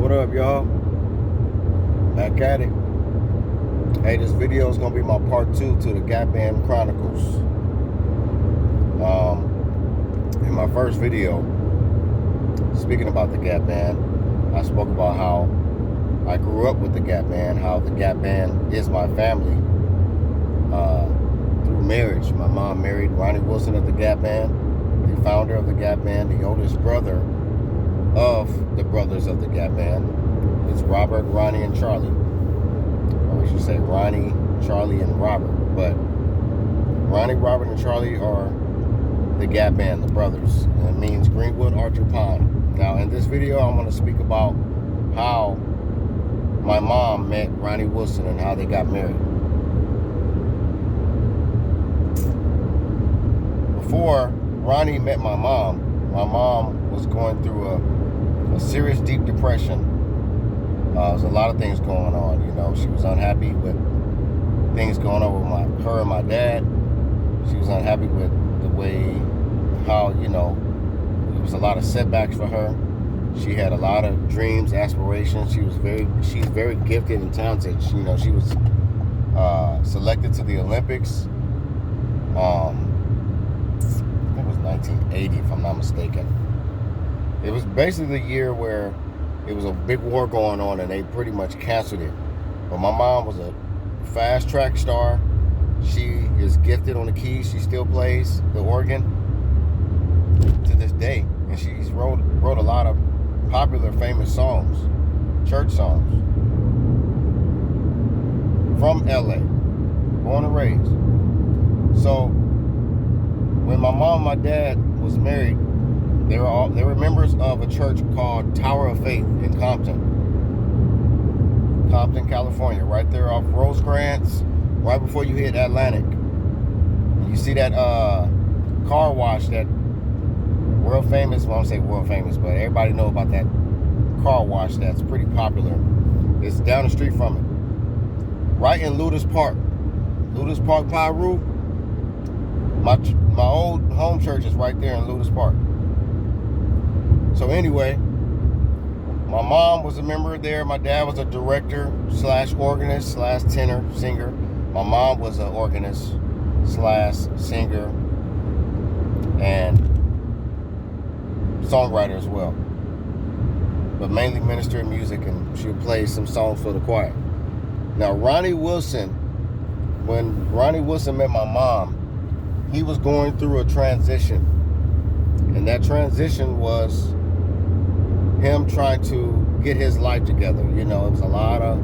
What up, y'all? Back at it. Hey, this video is gonna be my part 2 to the Gap Band Chronicles. In my first video, speaking about the Gap Band, I spoke about how I grew up with the Gap Band, how the Gap Band is my family through marriage. My mom married Ronnie Wilson of the Gap Band, the founder of the Gap Band, the oldest brother of the brothers of the Gap Band. It's Robert, Ronnie, and Charlie. Or I should say Ronnie, Charlie, and Robert. But Ronnie, Robert, and Charlie are the Gap Band, the brothers. And it means Greenwood Orchard Pine. Now, in this video, I'm going to speak about how my mom met Ronnie Wilson and how they got married. Before Ronnie met my mom was going through a serious deep depression. There was a lot of things going on. You know, she was unhappy with things going on with her and my dad. She was unhappy with the way how, you know, there was a lot of setbacks for her. She had a lot of dreams, aspirations. She's very gifted and talented. You know, she was selected to the Olympics. I think it was 1980, if I'm not mistaken. It was basically the year where it was a big war going on and they pretty much canceled it. But my mom was a fast track star. She is gifted on the keys. She still plays the organ to this day. And she's wrote a lot of popular, famous songs, church songs. From LA, born and raised. So when my mom and my dad was married, they were members of a church called Tower of Faith in Compton, California, right there off Rosecrans, right before you hit Atlantic. You see that car wash, that world famous, well, I don't say world famous, but everybody know about that car wash that's pretty popular. It's down the street from it, right in Ludus Park, Piru. My old home church is right there in Ludus Park. So anyway, my mom was a member there. My dad was a director / organist / tenor singer. My mom was an organist / singer and songwriter as well, but mainly minister in music, and she would play some songs for the choir. Now, Ronnie Wilson, when Ronnie Wilson met my mom, he was going through a transition, and that transition was him trying to get his life together. You know, it was a lot of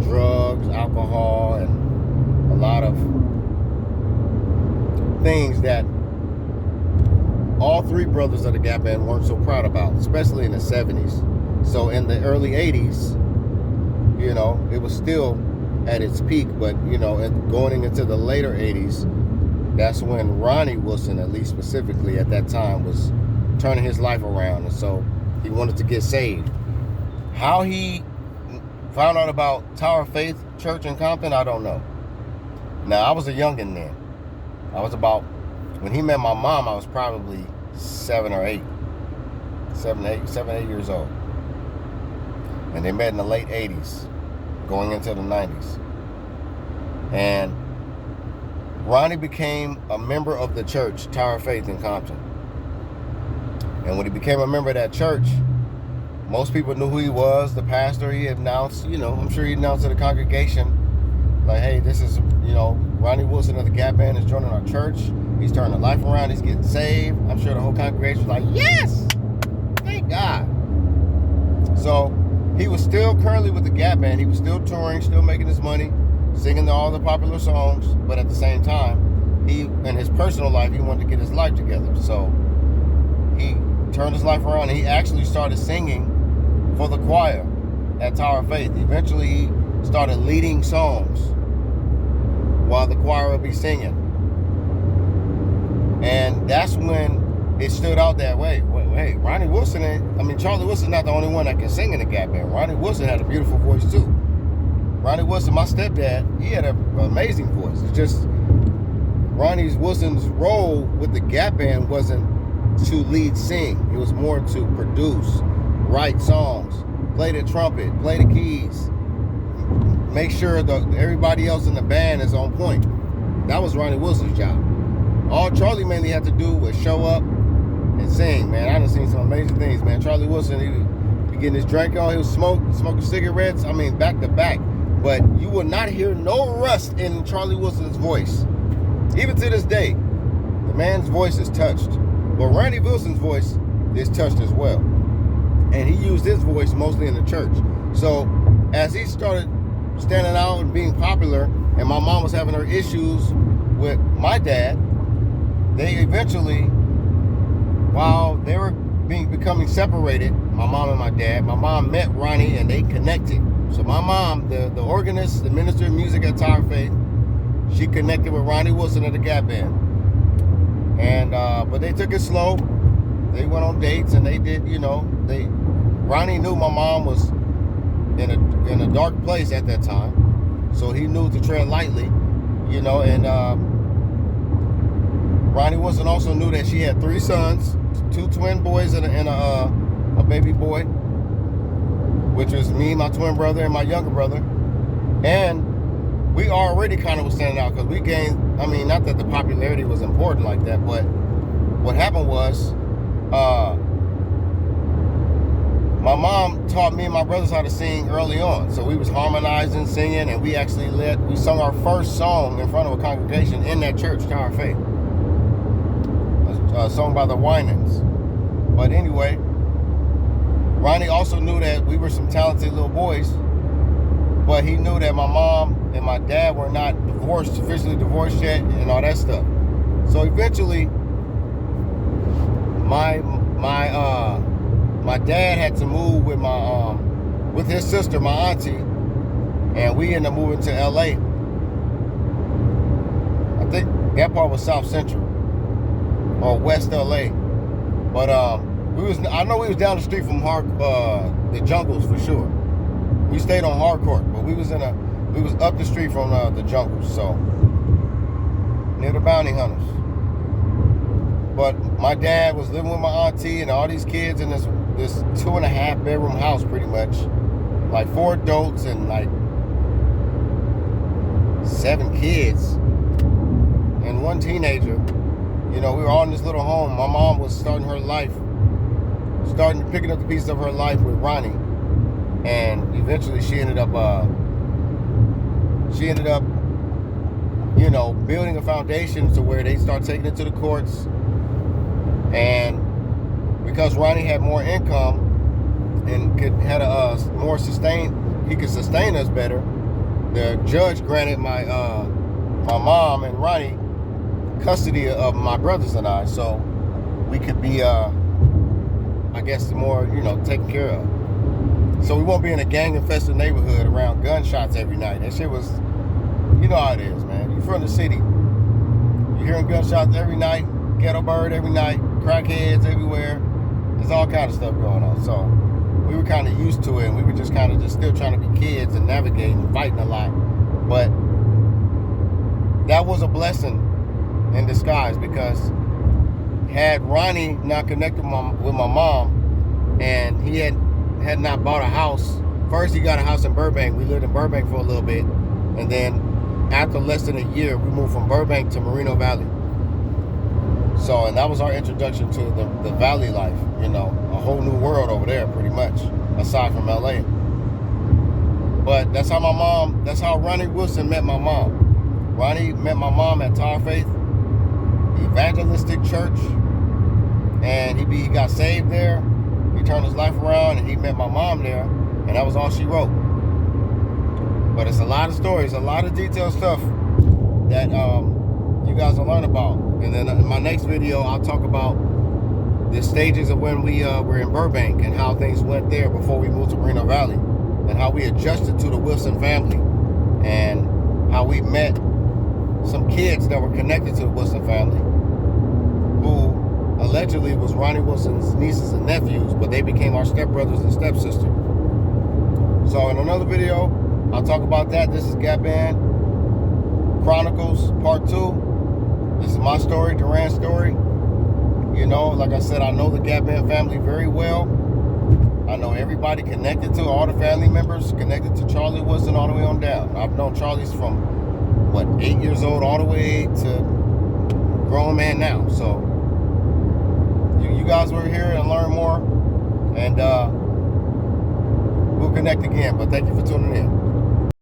drugs, alcohol, and a lot of things that all three brothers of the Gap Band weren't so proud about, especially in the 70s. So in the early 80s, you know, it was still at its peak, but, you know, going into the later 80s, that's when Ronnie Wilson, at least specifically at that time, was turning his life around. And so he wanted to get saved. How he found out about Tower of Faith Church in Compton, I don't know. Now, I was a youngin' then. When he met my mom, I was probably 7 or 8 years old. And they met in the late 80s, going into the 90s. And Ronnie became a member of the church, Tower of Faith in Compton. And when he became a member of that church, most people knew who he was, the pastor. He announced, you know, I'm sure he announced to the congregation, like, hey, this is, you know, Ronnie Wilson of the Gap Band is joining our church. He's turning life around. He's getting saved. I'm sure the whole congregation was like, yes, thank God. So he was still currently with the Gap Band. He was still touring, still making his money, singing all the popular songs. But at the same time, he, in his personal life, he wanted to get his life together. So he turned his life around, and he actually started singing for the choir at Tower of Faith. Eventually, he started leading songs while the choir would be singing. And that's when it stood out that way. Hey, Ronnie Wilson, Charlie Wilson's not the only one that can sing in the Gap Band. Ronnie Wilson had a beautiful voice too. Ronnie Wilson, my stepdad, he had an amazing voice. It's just Ronnie Wilson's role with the Gap Band wasn't to lead sing. It was more to produce, write songs, play the trumpet, play the keys, make sure everybody else in the band is on point. That was Ronnie Wilson's job. All Charlie mainly had to do was show up and sing, man. I done seen some amazing things, man. Charlie Wilson, he be getting his drink on, he was smoking cigarettes, back to back. But you will not hear no rust in Charlie Wilson's voice. Even to this day, the man's voice is touched. But Ronnie Wilson's voice is touched as well. And he used his voice mostly in the church. So as he started standing out and being popular, and my mom was having her issues with my dad, they eventually, while they were becoming separated, my mom and my dad, my mom met Ronnie and they connected. So my mom, the organist, the minister of music at Tower Faith, she connected with Ronnie Wilson at the Gap Band. And but they took it slow. They went on dates and they did, Ronnie knew my mom was in a dark place at that time. So he knew to tread lightly, and Ronnie Wilson also knew that she had 3 sons, 2 twin boys and a baby boy, which was me, my twin brother, and my younger brother. And we already kind of was standing out because we gained, not that the popularity was important like that, but what happened was, my mom taught me and my brothers how to sing early on. So we was harmonizing, singing, and we actually we sung our first song in front of a congregation in that church, Tower Faith. A song by the Winans. But anyway, Ronnie also knew that we were some talented little boys, but he knew that my mom and my dad were not officially divorced yet, and all that stuff. So eventually, my dad had to move with his sister, my auntie, and we ended up moving to LA. I think that part was South Central or West LA. But I know we was down the street from the Jungles for sure. We stayed on Harcourt, but we was up the street from the Jungles, so near the Bounty Hunters. But my dad was living with my auntie and all these kids in this 2.5 bedroom house, pretty much, like 4 adults and like 7 kids and 1 teenager. We were all in this little home. My mom was starting picking up the pieces of her life with Ronnie, and eventually she ended up building a foundation to where they start taking it to the courts. And because Ronnie had more income and he could sustain us better, the judge granted my mom and Ronnie custody of my brothers and I, so we could be more taken care of. So we won't be in a gang infested neighborhood around gunshots every night. That shit was, how it is, man. You from the city, you're hearing gunshots every night, ghetto bird every night, crackheads everywhere. There's all kind of stuff going on. So we were kind of used to it, and we were just kind of still trying to be kids and navigating and fighting a lot. But that was a blessing in disguise, because had Ronnie not connected with my mom, and he had not bought a house. First, he got a house in Burbank. We lived in Burbank for a little bit, and then after less than a year, we moved from Burbank to Moreno Valley. So, and that was our introduction to the Valley life, a whole new world over there, pretty much, aside from LA. But that's how Ronnie Wilson met my mom. Ronnie met my mom at Tower Faith Evangelistic Church, and he got saved there. He turned his life around, and he met my mom there, and that was all she wrote. But it's a lot of stories, a lot of detailed stuff that you guys will learn about. And then in my next video, I'll talk about the stages of when we were in Burbank and how things went there before we moved to Moreno Valley, and how we adjusted to the Wilson family, and how we met some kids that were connected to the Wilson family, who allegedly was Ronnie Wilson's nieces and nephews, but they became our stepbrothers and stepsister. So in another video, I'll talk about that. This is Gap Band Chronicles Part 2. This is my story, Duran's story. Like I said, I know the Gap Band family very well. I know everybody connected to, all the family members connected to Charlie Woodson all the way on down. I've known Charlie's from, 8 years old all the way to grown man now. So you guys were here and learn more, and we'll connect again. But thank you for tuning in.